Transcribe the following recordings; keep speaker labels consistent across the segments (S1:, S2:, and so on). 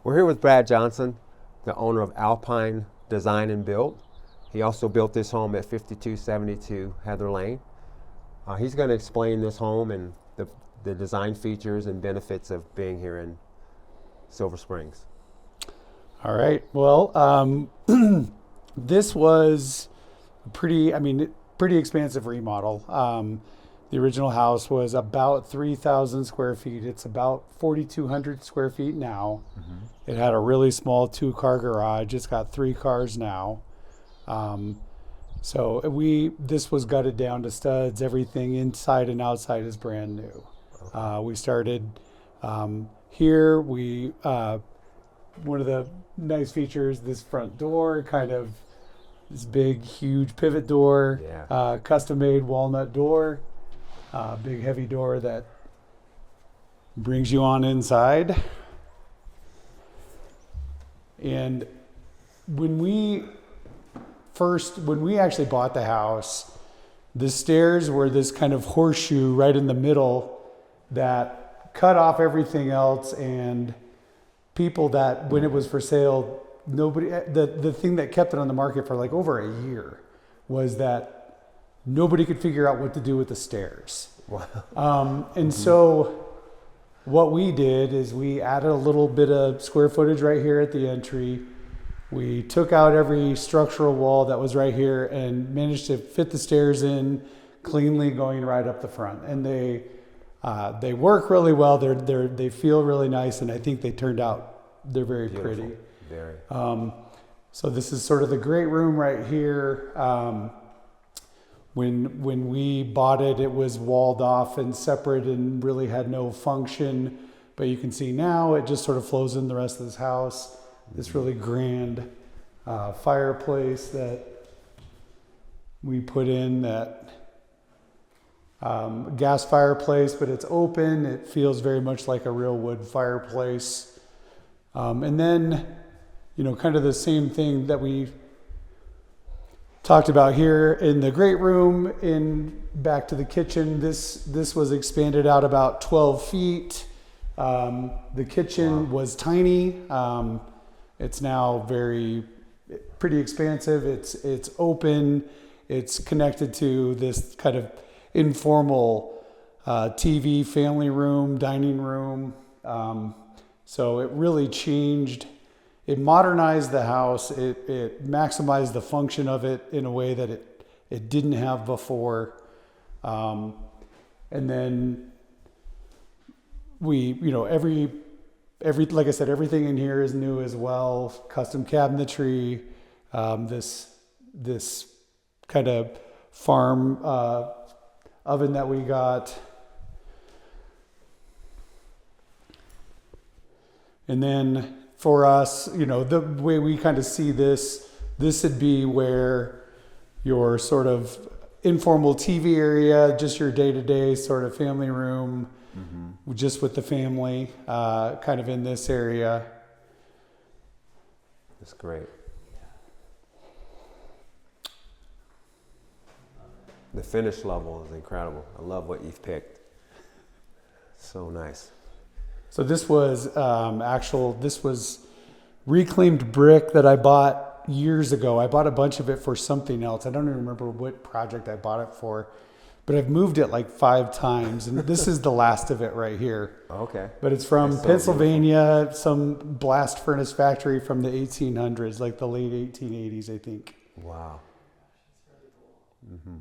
S1: We're here with Brad Johnson, the owner of Alpine Design and Build. He also built this home at 5272 Heather Lane. He's going to explain this home and the design features and benefits of being here in Silver Springs.
S2: All right. Well, this was pretty expansive remodel. The original house was about 3,000 square feet. It's about 4,200 square feet now. It had a really small 2-car garage. It's got 3 cars now. This was gutted down to studs. Everything inside and outside is brand new. We started here. One of the nice features, this front door, kind of this big, huge pivot door, custom-made walnut door, big, heavy door that brings you on inside. And when we actually bought the house, the stairs were this kind of horseshoe right in the middle that cut off everything else, and people that, when it was for sale, the thing that kept it on the market for like over a year was that nobody could figure out what to do with the stairs. Wow. So what we did is we added a little bit of square footage right here at the entry. We took out every structural wall that was right here and managed to fit the stairs in cleanly going right up the front. And they work really well. They feel really nice, and I think they're very
S1: Beautiful.
S2: Pretty.
S1: Very.
S2: So this is sort of the great room right here. When we bought it, it was walled off and separate and really had no function. But you can see now it just sort of flows in the rest of this house. This really grand fireplace that we put in, that gas fireplace, but it's open. It feels very much like a real wood fireplace. And then, kind of the same thing that we talked about here in the great room, in back to the kitchen. This was expanded out about 12 feet. The kitchen was tiny. It's now pretty expansive. It's open. It's connected to this kind of informal TV, family room, dining room. So it really changed. It modernized the house. It maximized the function of it in a way that it didn't have before. And then like I said, everything in here is new as well. Custom cabinetry, this kind of farm oven that we got. And then for us, the way we kind of see this would be where your sort of informal TV area, just your day-to-day sort of family room, just with the family, kind of in this area.
S1: That's great. The finish level is incredible. I love what you've picked. So nice.
S2: So this was this was reclaimed brick that I bought years ago. I bought a bunch of it for something else. I don't even remember what project I bought it for, but I've moved it like 5 times, and this is the last of it right here.
S1: Okay.
S2: But it's from
S1: That's so
S2: Pennsylvania,
S1: beautiful.
S2: some blast furnace factory from the 1800s, like the late 1880s, I think.
S1: Wow. Mm-hmm.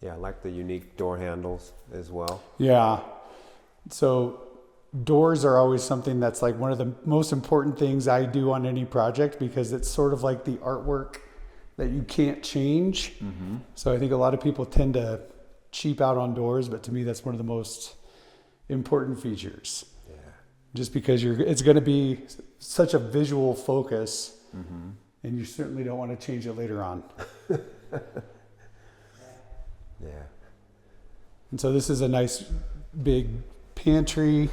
S1: Yeah, I like the unique door handles as well.
S2: Yeah. So doors are always something that's like one of the most important things I do on any project, because it's sort of like the artwork that you can't change. Mm-hmm. So I think a lot of people tend to cheap out on doors, but to me that's one of the most important features. Yeah. Just because it's going to be such a visual focus, and you certainly don't want to change it later on.
S1: Yeah.
S2: And so this is a nice big pantry.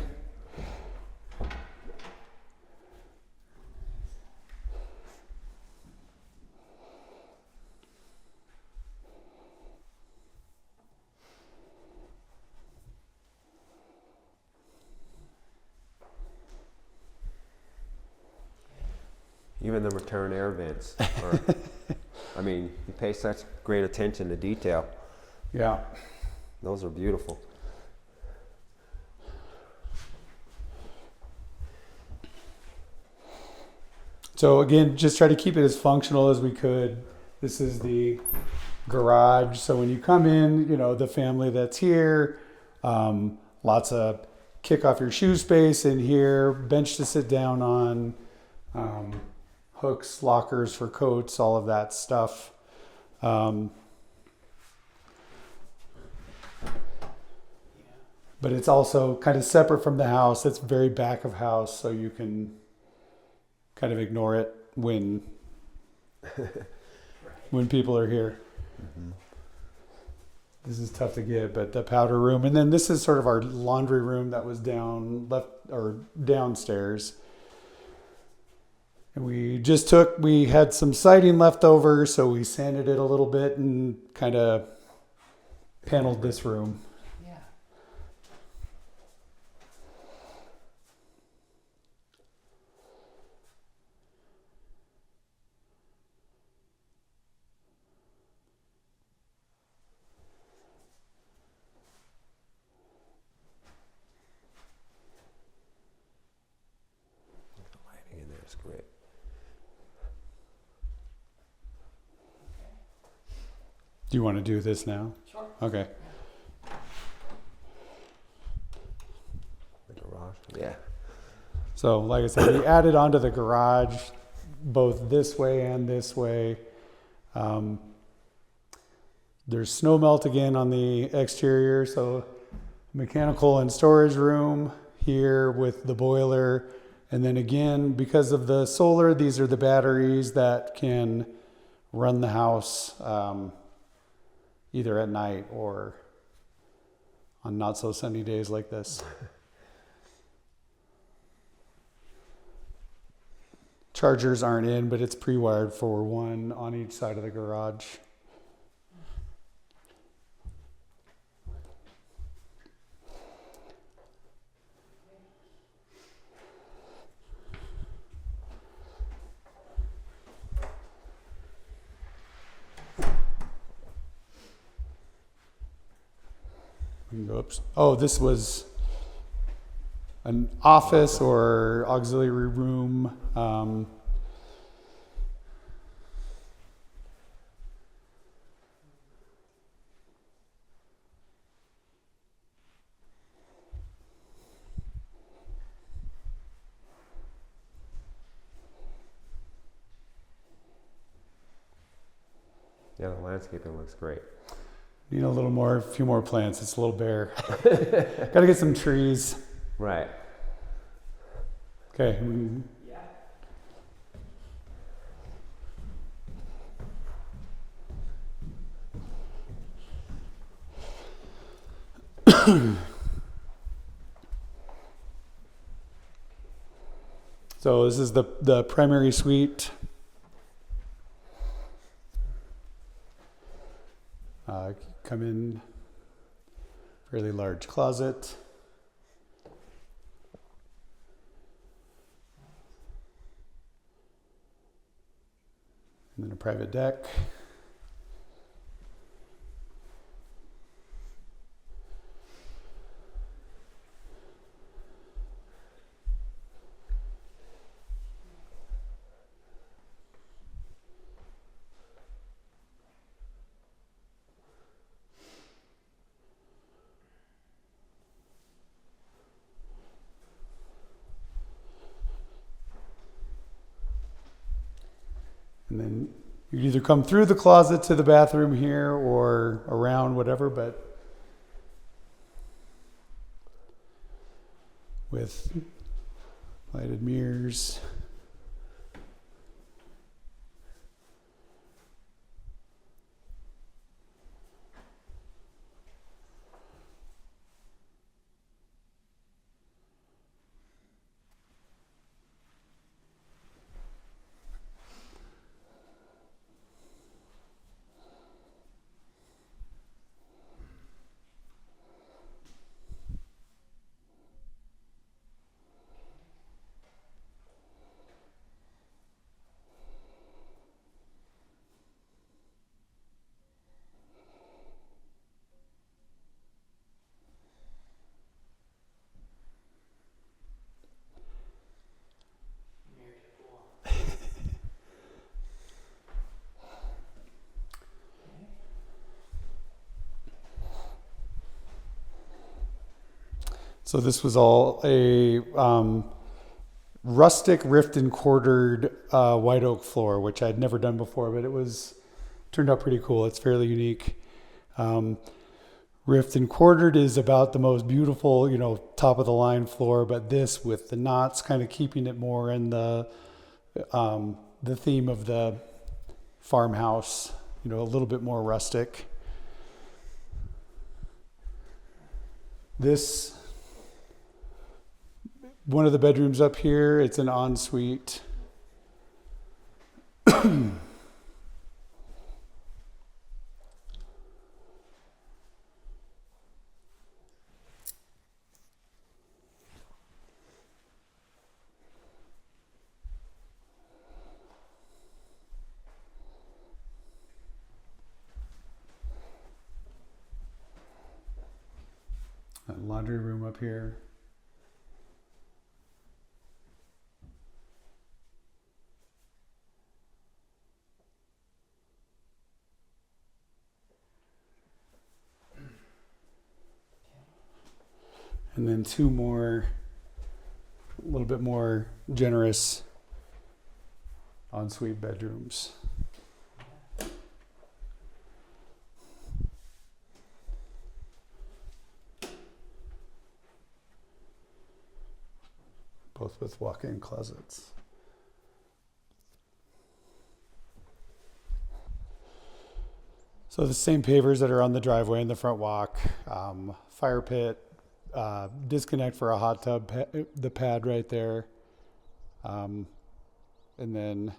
S1: Even the return air vents. I mean, you pay such great attention to detail.
S2: Yeah.
S1: Those are beautiful.
S2: So again, just try to keep it as functional as we could. This is the garage. So when you come in, you know, the family that's here, lots of kick off your shoe space in here, bench to sit down on, hooks, lockers for coats, all of that stuff. But it's also kind of separate from the house. It's very back of house, so you can kind of ignore it when people are here. Mm-hmm. This is tough to get, but the powder room, and then this is sort of our laundry room that was downstairs. And we had some siding left over, so we sanded it a little bit and kind of paneled this room.
S1: In there is great.
S2: Do you want to do this now?
S3: Sure.
S2: Okay.
S1: The garage. Yeah.
S2: So, like I said, we added onto the garage both this way and this way. There's snow melt again on the exterior, so mechanical and storage room here with the boiler. And then again, because of the solar, these are the batteries that can run the house either at night or on not so sunny days like this. Chargers aren't in, but it's pre-wired for one on each side of the garage. Oops. Oh, this was an office or auxiliary room.
S1: Yeah, the landscaping looks great.
S2: Need a few more plants. It's a little bare. Got to get some trees.
S1: Right.
S2: Okay. So this is the primary suite. Come in, fairly large closet. And then a private deck. And then you either come through the closet to the bathroom here or around, whatever, but with lighted mirrors. So this was all a rustic rift and quartered white oak floor, which I'd never done before, but turned out pretty cool. It's fairly unique. Rift and quartered is about the most beautiful, top of the line floor, but this with the knots kind of keeping it more in the theme of the farmhouse, a little bit more rustic. This, one of the bedrooms up here, it's an ensuite. Laundry room up here. And then two more, a little bit more generous ensuite bedrooms. Both with walk-in closets. So the same pavers that are on the driveway and the front walk, fire pit, disconnect for a hot tub, the pad right there, and then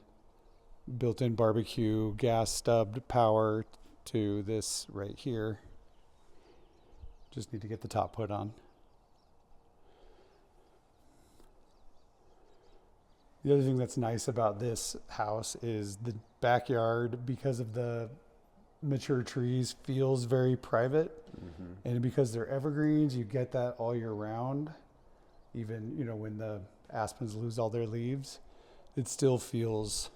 S2: built-in barbecue, gas stubbed power to this right here. Just need to get the top put on. The other thing that's nice about this house is the backyard, because of the mature trees, feels very private. Mm-hmm. And because they're evergreens, you get that all year round. Even, when the aspens lose all their leaves, it still feels